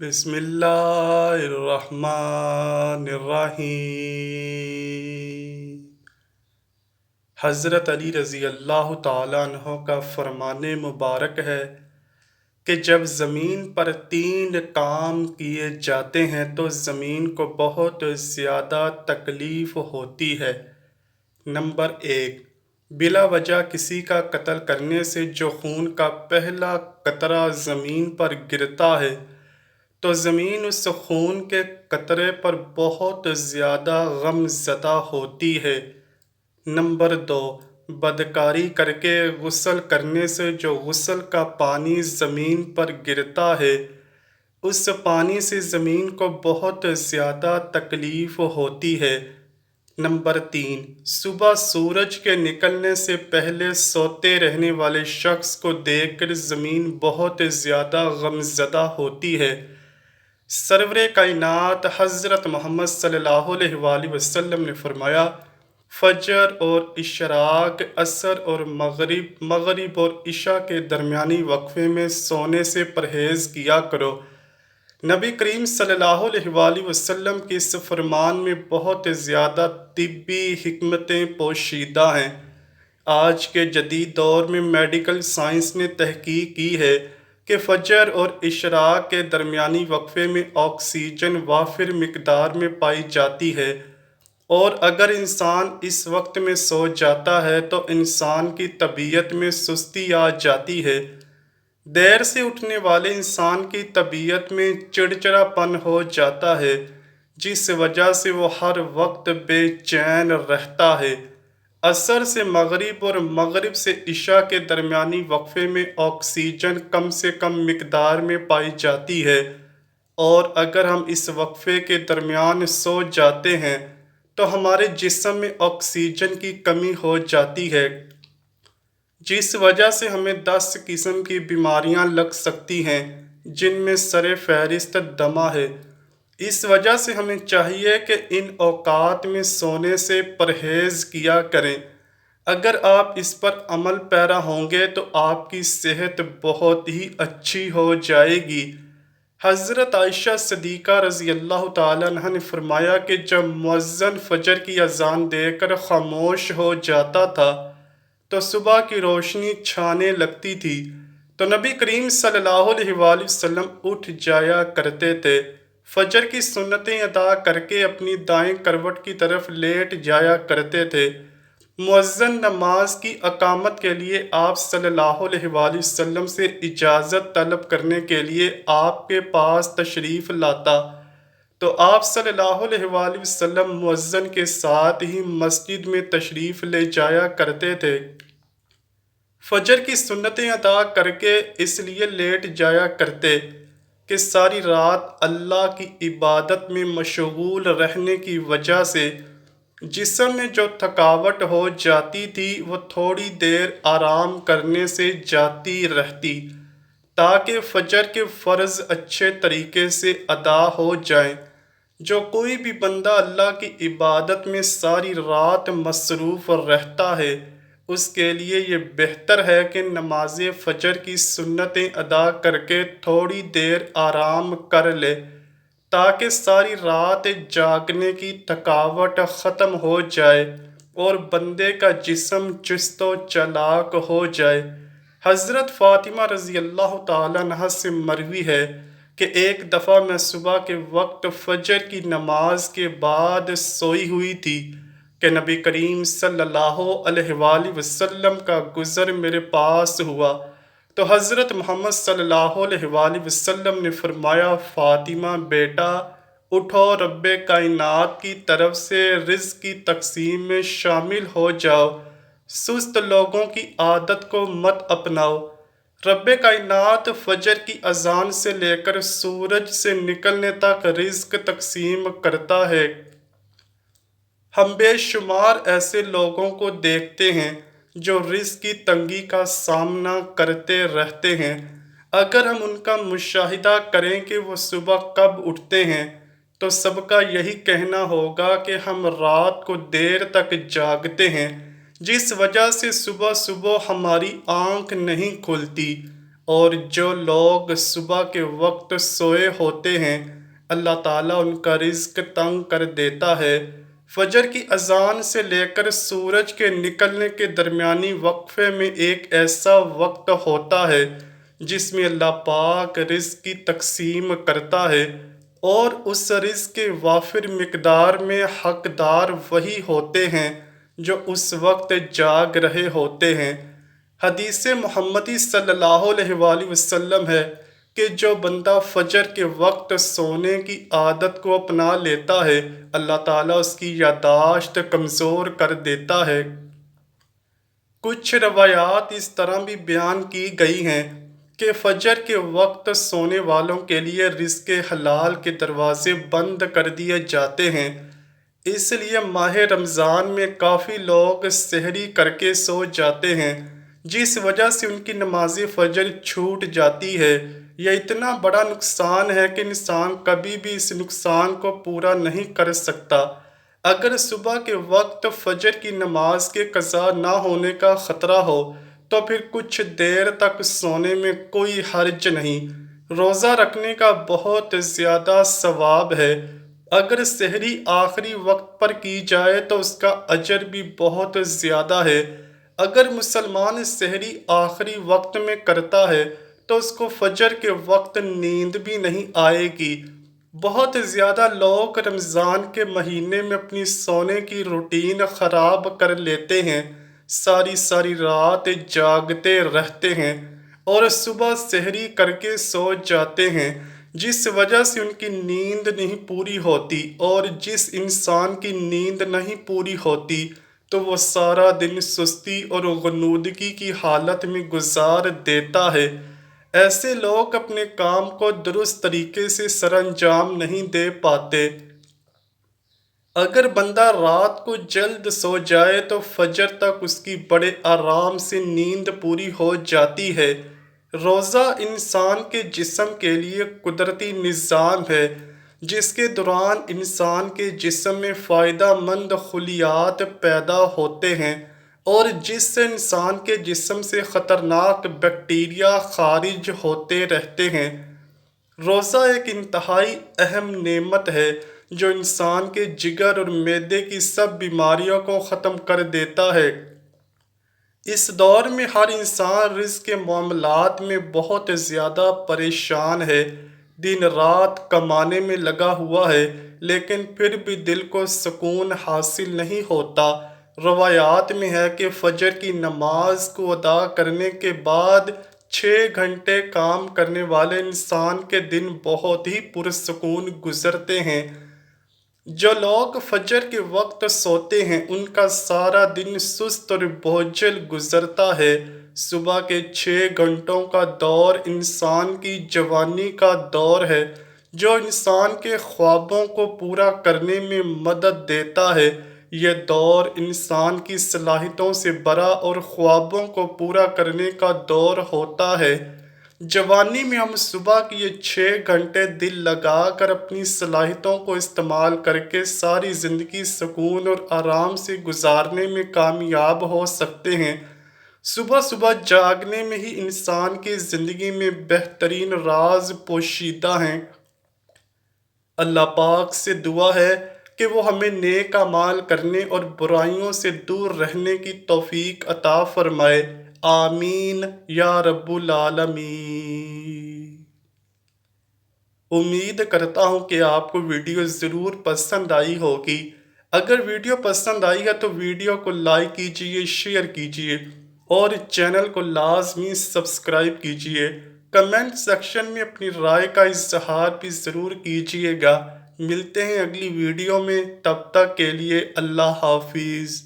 بسم اللہ الرحمن الرحیم۔ حضرت علی رضی اللہ تعالیٰ عنہ کا فرمان مبارک ہے کہ جب زمین پر 3 کام کیے جاتے ہیں تو زمین کو بہت زیادہ تکلیف ہوتی ہے۔ نمبر 1، بلا وجہ کسی کا قتل کرنے سے جو خون کا پہلا قطرہ زمین پر گرتا ہے تو زمین اس خون کے قطرے پر بہت زیادہ غم زدہ ہوتی ہے۔ نمبر 2، بدکاری کر کے غسل کرنے سے جو غسل کا پانی زمین پر گرتا ہے اس پانی سے زمین کو بہت زیادہ تکلیف ہوتی ہے۔ نمبر 3، صبح سورج کے نکلنے سے پہلے سوتے رہنے والے شخص کو دیکھ کر زمین بہت زیادہ غمزدہ ہوتی ہے۔ سرور کائنات حضرت محمد صلی اللہ علیہ وآلہ وسلم نے فرمایا، فجر اور اشراق، عصر اور مغرب اور عشاء کے درمیانی وقفے میں سونے سے پرہیز کیا کرو۔ نبی کریم صلی اللہ علیہ وآلہ وسلم کے اس فرمان میں بہت زیادہ طبی حکمتیں پوشیدہ ہیں۔ آج کے جدید دور میں میڈیکل سائنس نے تحقیق کی ہے کہ فجر اور اشراق کے درمیانی وقفے میں آکسیجن وافر مقدار میں پائی جاتی ہے، اور اگر انسان اس وقت میں سو جاتا ہے تو انسان کی طبیعت میں سستی آ جاتی ہے۔ دیر سے اٹھنے والے انسان کی طبیعت میں چڑچڑا پن ہو جاتا ہے، جس وجہ سے وہ ہر وقت بے چین رہتا ہے۔ عصر سے مغرب اور مغرب سے عشاء کے درمیانی وقفے میں آکسیجن کم سے کم مقدار میں پائی جاتی ہے، اور اگر ہم اس وقفے کے درمیان سو جاتے ہیں تو ہمارے جسم میں آکسیجن کی کمی ہو جاتی ہے، جس وجہ سے ہمیں 10 قسم کی بیماریاں لگ سکتی ہیں، جن میں سر فہرست دمہ ہے۔ اس وجہ سے ہمیں چاہیے کہ ان اوقات میں سونے سے پرہیز کیا کریں۔ اگر آپ اس پر عمل پیرا ہوں گے تو آپ کی صحت بہت ہی اچھی ہو جائے گی۔ حضرت عائشہ صدیقہ رضی اللہ تعالیٰ عنہ نے فرمایا کہ جب مؤذن فجر کی اذان دے کر خاموش ہو جاتا تھا تو صبح کی روشنی چھانے لگتی تھی، تو نبی کریم صلی اللہ علیہ وآلہ وسلم اٹھ جایا کرتے تھے، فجر کی سنتیں ادا کر کے اپنی دائیں کروٹ کی طرف لیٹ جایا کرتے تھے۔ مؤذن نماز کی اقامت کے لیے آپ صلی اللہ علیہ وآلہ وسلم سے اجازت طلب کرنے کے لیے آپ کے پاس تشریف لاتا تو آپ صلی اللہ علیہ وآلہ وسلم مؤذن کے ساتھ ہی مسجد میں تشریف لے جایا کرتے تھے۔ فجر کی سنتیں ادا کر کے اس لیے لیٹ جایا کرتے کہ ساری رات اللہ کی عبادت میں مشغول رہنے کی وجہ سے جسم میں جو تھکاوٹ ہو جاتی تھی وہ تھوڑی دیر آرام کرنے سے جاتی رہتی، تاکہ فجر کے فرض اچھے طریقے سے ادا ہو جائیں۔ جو کوئی بھی بندہ اللہ کی عبادت میں ساری رات مصروف رہتا ہے اس کے لیے یہ بہتر ہے کہ نماز فجر کی سنتیں ادا کر کے تھوڑی دیر آرام کر لے، تاکہ ساری رات جاگنے کی تھکاوٹ ختم ہو جائے اور بندے کا جسم چست و چالاک ہو جائے۔ حضرت فاطمہ رضی اللہ تعالیٰ عنہ سے مروی ہے کہ ایک دفعہ میں صبح کے وقت فجر کی نماز کے بعد سوئی ہوئی تھی کہ نبی کریم صلی اللہ علیہ وآلہ وسلم کا گزر میرے پاس ہوا، تو حضرت محمد صلی اللہ علیہ وآلہ وسلم نے فرمایا، فاطمہ بیٹا اٹھو، رب کائنات کی طرف سے رزق کی تقسیم میں شامل ہو جاؤ، سست لوگوں کی عادت کو مت اپناؤ۔ رب کائنات فجر کی اذان سے لے کر سورج سے نکلنے تک رزق تقسیم کرتا ہے۔ ہم بے شمار ایسے لوگوں کو دیکھتے ہیں جو رزق کی تنگی کا سامنا کرتے رہتے ہیں۔ اگر ہم ان کا مشاہدہ کریں کہ وہ صبح کب اٹھتے ہیں تو سب کا یہی کہنا ہوگا کہ ہم رات کو دیر تک جاگتے ہیں، جس وجہ سے صبح صبح ہماری آنکھ نہیں کھلتی، اور جو لوگ صبح کے وقت سوئے ہوتے ہیں اللہ تعالیٰ ان کا رزق تنگ کر دیتا ہے۔ فجر کی اذان سے لے کر سورج کے نکلنے کے درمیانی وقفے میں ایک ایسا وقت ہوتا ہے جس میں اللہ پاک رزق کی تقسیم کرتا ہے، اور اس رزق کے وافر مقدار میں حقدار وہی ہوتے ہیں جو اس وقت جاگ رہے ہوتے ہیں۔ حدیث محمدی صلی اللہ علیہ وآلہ وسلم ہے کہ جو بندہ فجر کے وقت سونے کی عادت کو اپنا لیتا ہے اللہ تعالیٰ اس کی یادداشت کمزور کر دیتا ہے۔ کچھ روایات اس طرح بھی بیان کی گئی ہیں کہ فجر کے وقت سونے والوں کے لیے رزق حلال کے دروازے بند کر دیے جاتے ہیں، اس لیے ماہ رمضان میں کافی لوگ سحری کر کے سو جاتے ہیں جس وجہ سے ان کی نماز فجر چھوٹ جاتی ہے۔ یہ اتنا بڑا نقصان ہے کہ انسان کبھی بھی اس نقصان کو پورا نہیں کر سکتا۔ اگر صبح کے وقت فجر کی نماز کے قضا نہ ہونے کا خطرہ ہو تو پھر کچھ دیر تک سونے میں کوئی حرج نہیں۔ روزہ رکھنے کا بہت زیادہ ثواب ہے۔ اگر سحری آخری وقت پر کی جائے تو اس کا اجر بھی بہت زیادہ ہے۔ اگر مسلمان سحری آخری وقت میں کرتا ہے تو اس کو فجر کے وقت نیند بھی نہیں آئے گی۔ بہت زیادہ لوگ رمضان کے مہینے میں اپنی سونے کی روٹین خراب کر لیتے ہیں، ساری ساری رات جاگتے رہتے ہیں اور صبح سحری کر کے سو جاتے ہیں، جس وجہ سے ان کی نیند نہیں پوری ہوتی، اور جس انسان کی نیند نہیں پوری ہوتی تو وہ سارا دن سستی اور غنودگی کی حالت میں گزار دیتا ہے۔ ایسے لوگ اپنے کام کو درست طریقے سے سر انجام نہیں دے پاتے۔ اگر بندہ رات کو جلد سو جائے تو فجر تک اس کی بڑے آرام سے نیند پوری ہو جاتی ہے۔ روزہ انسان کے جسم کے لیے قدرتی نظام ہے جس کے دوران انسان کے جسم میں فائدہ مند خلیات پیدا ہوتے ہیں اور جس سے انسان کے جسم سے خطرناک بیکٹیریا خارج ہوتے رہتے ہیں۔ روزہ ایک انتہائی اہم نعمت ہے جو انسان کے جگر اور معدے کی سب بیماریوں کو ختم کر دیتا ہے۔ اس دور میں ہر انسان رزق کے معاملات میں بہت زیادہ پریشان ہے، دن رات کمانے میں لگا ہوا ہے، لیکن پھر بھی دل کو سکون حاصل نہیں ہوتا۔ روایات میں ہے کہ فجر کی نماز کو ادا کرنے کے بعد 6 گھنٹے کام کرنے والے انسان کے دن بہت ہی پرسکون گزرتے ہیں۔ جو لوگ فجر کے وقت سوتے ہیں ان کا سارا دن سست اور بوجھل گزرتا ہے۔ صبح کے 6 گھنٹوں کا دور انسان کی جوانی کا دور ہے جو انسان کے خوابوں کو پورا کرنے میں مدد دیتا ہے۔ یہ دور انسان کی صلاحیتوں سے بڑا اور خوابوں کو پورا کرنے کا دور ہوتا ہے۔ جوانی میں ہم صبح کی یہ 6 گھنٹے دل لگا کر اپنی صلاحیتوں کو استعمال کر کے ساری زندگی سکون اور آرام سے گزارنے میں کامیاب ہو سکتے ہیں۔ صبح صبح جاگنے میں ہی انسان کی زندگی میں بہترین راز پوشیدہ ہیں۔ اللہ پاک سے دعا ہے کہ وہ ہمیں نیک اعمال کرنے اور برائیوں سے دور رہنے کی توفیق عطا فرمائے، آمین یا رب العالمین۔ امید کرتا ہوں کہ آپ کو ویڈیو ضرور پسند آئی ہوگی۔ اگر ویڈیو پسند آئی ہے تو ویڈیو کو لائک کیجئے، شیئر کیجئے اور چینل کو لازمی سبسکرائب کیجئے۔ کمنٹ سیکشن میں اپنی رائے کا اظہار بھی ضرور کیجئے گا۔ ملتے ہیں اگلی ویڈیو میں، تب تک کے لیے اللہ حافظ۔